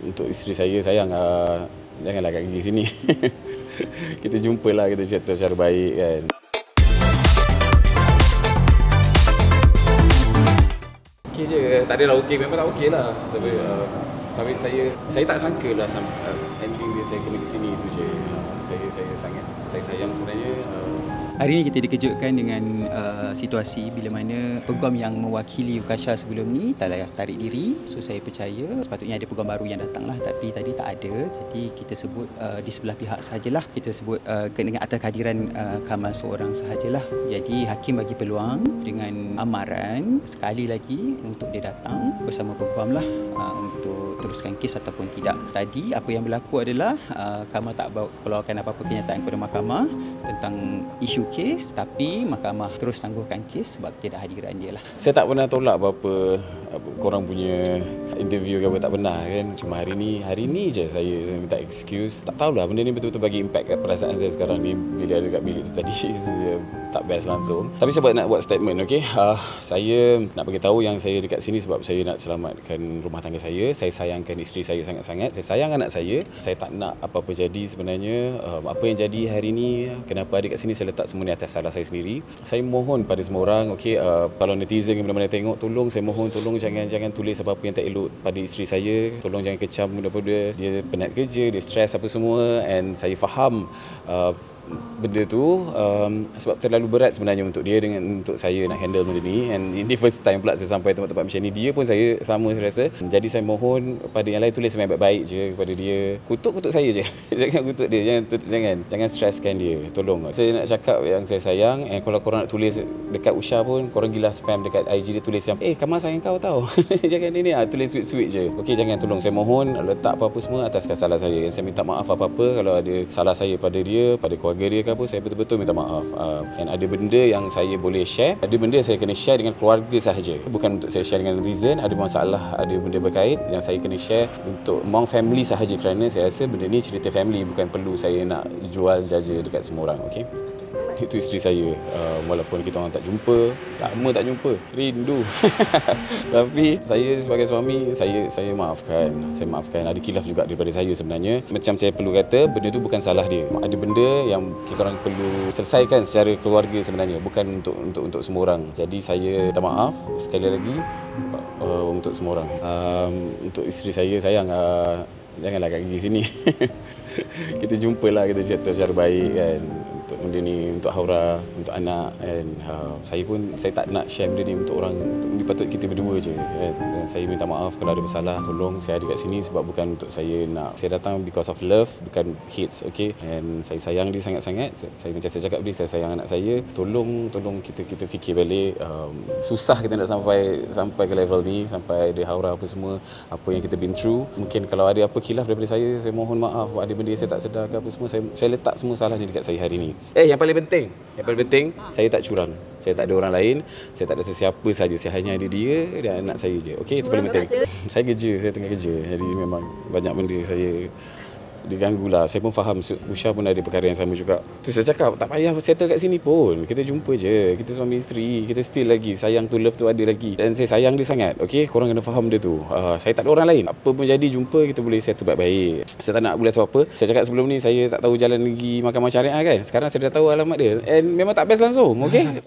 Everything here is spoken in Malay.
Untuk isteri saya, sayang, janganlah kat gigi sini. Kita jumpalah, kita cerita secara baik kan. Okey je, tak adalah okey, memang tak okey lah. Tapi saya tak sangka lah ending dia saya kena ke sini tu je. Saya sayang sebenarnya. Hari ini kita dikejutkan dengan situasi bila mana peguam yang mewakili Ukasha sebelum ni tak layak tarik diri. So saya percaya sepatutnya ada peguam baru yang datang lah, tapi tadi tak ada. Jadi kita sebut di sebelah pihak sahajalah. Kita sebut dengan atas kehadiran Kamal seorang sahajalah. Jadi hakim bagi peluang dengan amaran sekali lagi untuk dia datang bersama peguam lah untuk teruskan kes ataupun tidak. Tadi apa yang berlaku adalah Kamal tak keluarkan apa-apa kenyataan kepada mahkamah tentang isu kes, tapi mahkamah terus tangguhkan kes sebab ketidakhadiran dia lah. Saya tak pernah tolak apa-apa korang punya interview ke apa, tak pernah kan. Cuma hari ni je saya minta excuse. Tak tahulah benda ni betul-betul bagi impact kat perasaan saya sekarang ni. Bila ada kat bilik tu tadi saya tak best langsung. Tapi saya nak buat statement, okey. Saya nak bagi tahu yang saya dekat sini sebab saya nak selamatkan rumah tangga saya. Saya sayangkan isteri saya sangat-sangat. Saya sayang anak saya. Saya tak nak apa-apa jadi sebenarnya. Apa yang jadi hari ni, kenapa ada kat sini, saya letak semua ni atas salah saya sendiri. Saya mohon pada semua orang, okey, kalau netizen yang mana-mana tengok, tolong saya mohon, tolong jangan tulis apa-apa yang tak elok pada isteri saya. Tolong jangan kecam mudah-mudah. Dia penat kerja, dia stres apa semua, and saya faham benda tu sebab terlalu berat sebenarnya untuk dia dengan untuk saya nak handle benda ni. And ini first time pula saya sampai tempat-tempat macam ni. Dia pun saya sama saya rasa. Jadi saya mohon pada yang lain, tulis yang baik-baik je kepada dia. Kutuk saya je. Jangan kutuk dia, jangan streskan dia. Tolong. Saya nak cakap yang saya sayang, and kalau korang nak tulis dekat Usha pun, korang gila spam dekat IG dia, tulis yang Kamal sayang kau tau. Jangan ini tulis sweet-sweet je. Okey, jangan, tolong saya mohon letak apa-apa semua atas salah saya. Saya minta maaf apa-apa kalau ada salah saya pada dia, pada keluarga dia ke apa, saya betul-betul minta maaf. Dan ada benda yang saya boleh share, ada benda saya kena share dengan keluarga sahaja, bukan untuk saya share dengan netizen. Ada masalah, ada benda berkait yang saya kena share untuk among family sahaja, kerana saya rasa benda ni cerita family, bukan perlu saya nak jual jaja dekat semua orang. Okey, itu isteri saya. Walaupun kita orang tak jumpa, lama tak jumpa, rindu. Tapi saya sebagai suami, saya maafkan. Saya maafkan. Ada khilaf juga daripada saya sebenarnya. Macam saya perlu kata, benda tu bukan salah dia. Ada benda yang kita orang perlu selesaikan secara keluarga sebenarnya, bukan untuk semua orang. Jadi saya minta maaf sekali lagi untuk semua orang. Untuk isteri saya, sayang, janganlah kat gigi sini. Kita jumpalah, kita cerita secara baik kan. Untuk benda ni, untuk Haura, untuk anak, and saya tak nak share benda ni untuk orang. Ini patut kita berdua je kan? Dan saya minta maaf kalau ada bersalah. Tolong, saya ada kat sini sebab bukan untuk saya datang because of love, bukan hates. Okay, and saya sayang dia sangat-sangat. Saya macam saya cakap dia, saya sayang anak saya. Tolong kita fikir balik. Susah kita nak sampai ke level ni, sampai ada Haura apa semua, apa yang kita been through. Mungkin kalau ada apa khilaf daripada saya mohon maaf. Ada benda yang saya tak sedar ke apa semua, saya letak semua salah dekat saya hari ni. Yang paling penting, saya tak curang. Saya tak ada orang lain, saya tak ada sesiapa saja. Saya hanya ada dia dan anak saya je. Okey, itu paling penting. Saya tengah kerja. Hari ni memang banyak benda saya diganggu lah. Saya pun faham, Usha pun ada perkara yang sama juga. Tu saya cakap, tak payah settle kat sini pun. Kita jumpa je. Kita suami isteri. Kita still lagi. Sayang tu, love tu ada lagi. Dan saya sayang dia sangat. Okey, korang kena faham dia tu. Saya tak ada orang lain. Apa pun jadi, jumpa, kita boleh settle baik-baik. Saya tak nak bulat apa-apa. Saya cakap sebelum ni, saya tak tahu jalan lagi mahkamah syariah kan. Sekarang saya dah tahu alamat dia. And memang tak best langsung. Okey.